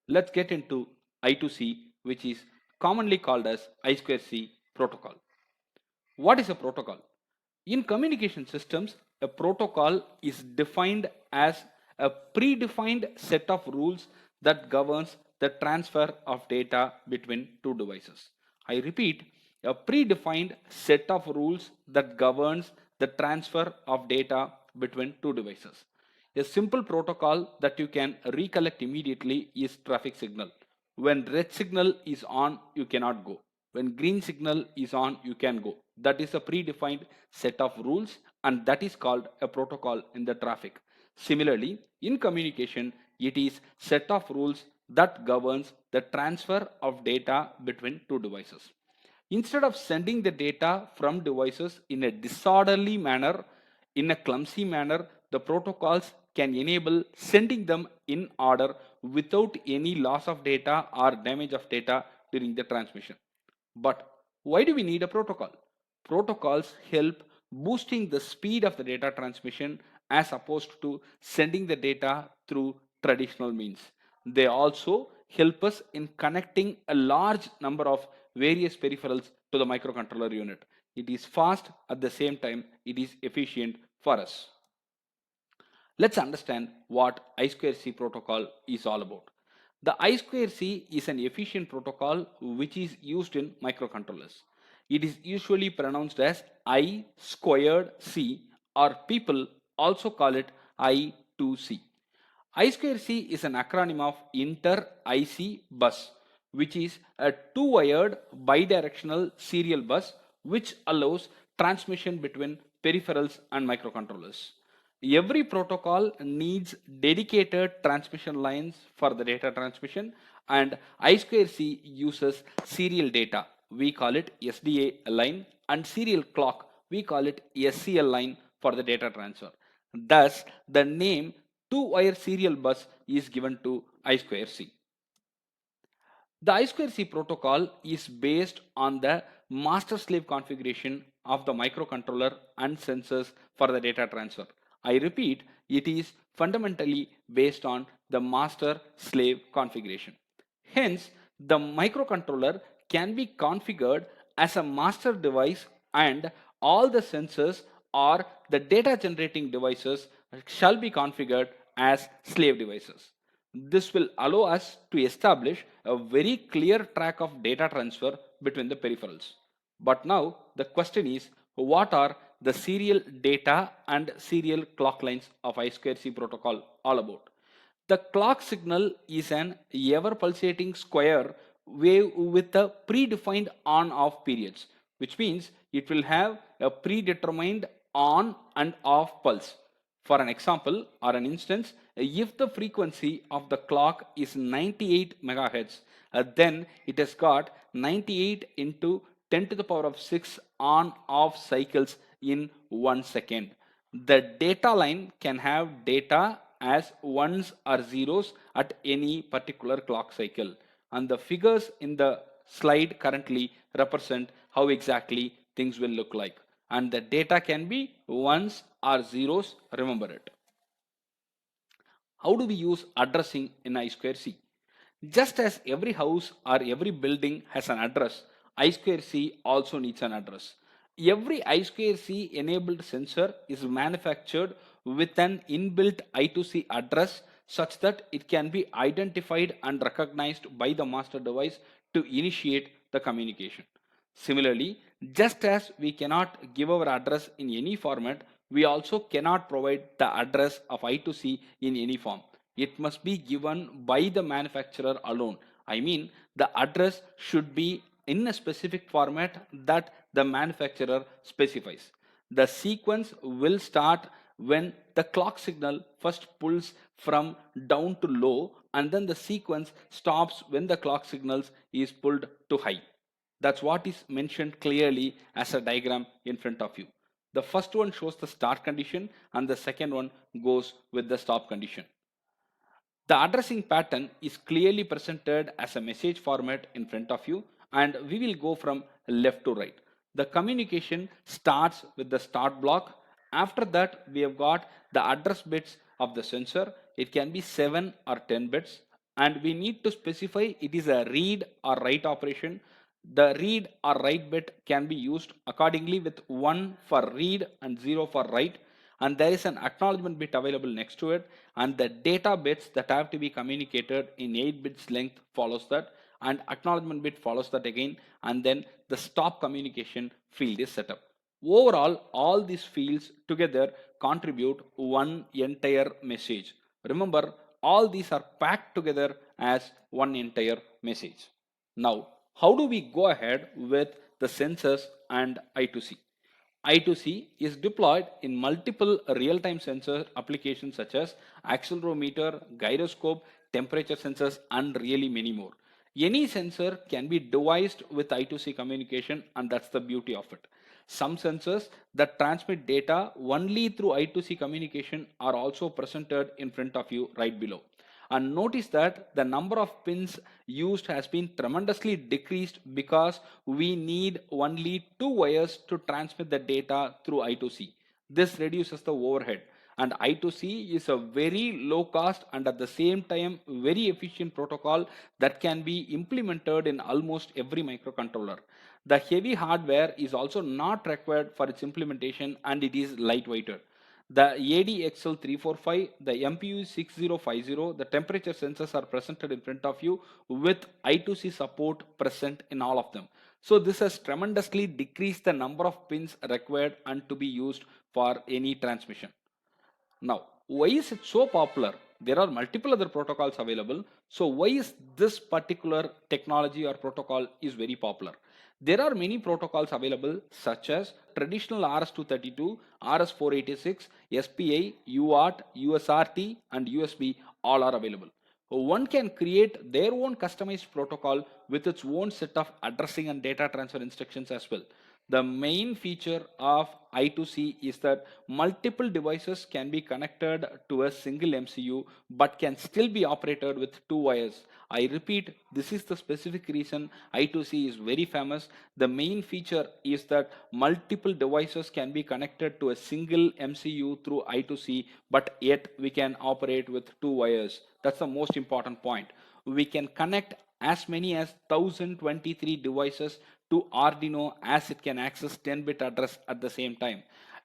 let's get into I2C, which is commonly called as I2C protocol. What is a protocol? In communication systems, a protocol is defined as a predefined set of rules that governs the transfer of data between two devices. I repeat, a predefined set of rules that governs the transfer of data between two devices. A simple protocol that you can recollect immediately is traffic signal. When red signal is on, you cannot go. When green signal is on, you can go. That is a predefined set of rules, and that is called a protocol in the traffic. Similarly, in communication, it is set of rules that governs the transfer of data between two devices. Instead of sending the data from devices in a disorderly manner, in a clumsy manner, the protocols can enable sending them in order without any loss of data or damage of data during the transmission. But why do we need a protocol? Protocols help boosting the speed of the data transmission as opposed to sending the data through traditional means. They also help us in connecting a large number of various peripherals to the microcontroller unit. It is fast, at the same time it is efficient for us. Let's understand what I2C protocol is all about. The I2C is an efficient protocol which is used in microcontrollers. It is usually pronounced as I squared C, or people also call it I2C. I2C is an acronym of Inter IC Bus, which is a two-wired bidirectional serial bus which allows transmission between peripherals and microcontrollers. Every protocol needs dedicated transmission lines for the data transmission, and I2C uses serial data. We call it SDA line, and serial clock. We call it SCL line for the data transfer. Thus, the name two-wire serial bus is given to I2C. The I2C protocol is based on the master-slave configuration of the microcontroller and sensors for the data transfer. I repeat, it is fundamentally based on the master-slave configuration. Hence, the microcontroller can be configured as a master device, and all the sensors or the data generating devices shall be configured as slave devices. This will allow us to establish a very clear track of data transfer between the peripherals. But now the question is, what are the serial data and serial clock lines of I2C protocol all about? The clock signal is an ever pulsating square wave with a predefined on-off periods, which means it will have a predetermined on and off pulse. For an example or an instance, if the frequency of the clock is 98 megahertz, then it has got 98 into 10 to the power of 6 on off cycles in 1 second. The data line can have data as ones or zeros at any particular clock cycle, and the figures in the slide currently represent how exactly things will look like, and the data can be ones or zeros, remember it. How do we use addressing in I2C? Just as every house or every building has an address, I2C also needs an address. Every I2C enabled sensor is manufactured with an inbuilt I2C address such that it can be identified and recognized by the master device to initiate the communication. Similarly, just as we cannot give our address in any format, we also cannot provide the address of I2C in any form. It must be given by the manufacturer alone. I mean, the address should be in a specific format that the manufacturer specifies. The sequence will start when the clock signal first pulls from down to low, and then the sequence stops when the clock signals is pulled to high. That's what is mentioned clearly as a diagram in front of you. The first one shows the start condition, and the second one goes with the stop condition. The addressing pattern is clearly presented as a message format in front of you, and we will go from left to right. The communication starts with the start block. After that, we have got the address bits of the sensor. It can be 7 or 10 bits, and we need to specify it is a read or write operation. The read or write bit can be used accordingly with 1 for read and 0 for write, and there is an acknowledgement bit available next to it, and the data bits that have to be communicated in 8 bits length follows that, and acknowledgement bit follows that again, and then the stop communication field is set up. Overall, all these fields together contribute one entire message. Remember, all these are packed together as one entire message. Now, how do we go ahead with the sensors and I2C? I2C is deployed in multiple real-time sensor applications such as accelerometer, gyroscope, temperature sensors, and really many more. Any sensor can be devised with I2C communication, and that's the beauty of it. Some sensors that transmit data only through I2C communication are also presented in front of you right below. And notice that the number of pins used has been tremendously decreased because we need only 2 wires to transmit the data through I2C. This reduces the overhead, and I2C is a very low cost and at the same time very efficient protocol that can be implemented in almost every microcontroller. The heavy hardware is also not required for its implementation, and it is lightweighted. The ADXL345, the MPU 6050, the temperature sensors are presented in front of you with I2C support present in all of them. So this has tremendously decreased the number of pins required and to be used for any transmission. Now, why is it so popular? There are multiple other protocols available. So why is this particular technology or protocol is very popular? There are many protocols available such as traditional RS-232, RS-486, SPI, UART, USRT, and USB all are available. One can create their own customized protocol with its own set of addressing and data transfer instructions as well. The main feature of I2C is that multiple devices can be connected to a single MCU but can still be operated with 2 wires. I repeat, this is the specific reason I2C is very famous. The main feature is that multiple devices can be connected to a single MCU through I2C, but yet we can operate with 2 wires. That's the most important point. We can connect as many as 1023 devices to Arduino as it can access 10-bit address at the same time.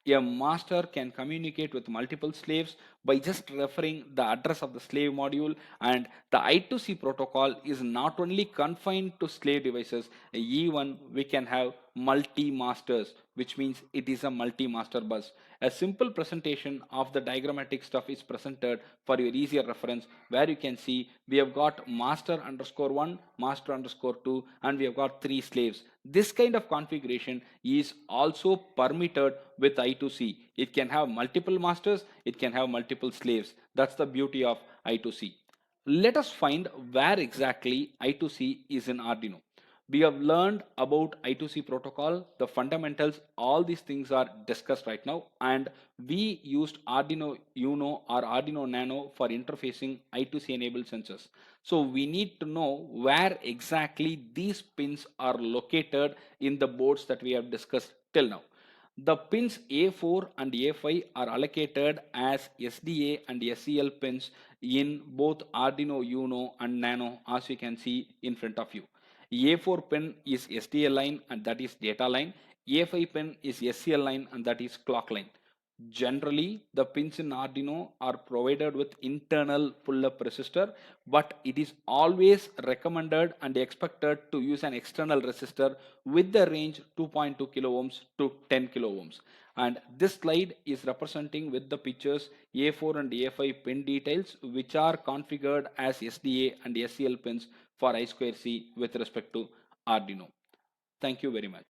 A master can communicate with multiple slaves by just referring the address of the slave module, and the I2C protocol is not only confined to slave devices, even we can have multi-masters, which means it is a multi-master bus. A simple presentation of the diagrammatic stuff is presented for your easier reference, where you can see we have got master underscore 1, master underscore 2, and we have got 3 slaves. This kind of configuration is also permitted with I2C. It can have multiple masters, it can have multiple slaves. That's the beauty of I2C. Let us find where exactly I2C is in Arduino. We have learned about I2C protocol, the fundamentals, all these things are discussed right now, and we used Arduino Uno or Arduino Nano for interfacing I2C enabled sensors. So we need to know where exactly these pins are located in the boards that we have discussed till now. The pins A4 and A5 are allocated as SDA and SEL pins in both Arduino Uno and Nano, as you can see in front of you. A4 pin is SDA line and that is data line. A5 pin is SCL line and that is clock line. Generally, the pins in Arduino are provided with internal pull-up resistor, but it is always recommended and expected to use an external resistor with the range 2.2 kilo ohms to 10 kilo ohms. And this slide is representing with the pictures A4 and A5 pin details, which are configured as SDA and SCL pins for I2C with respect to Arduino. Thank you very much.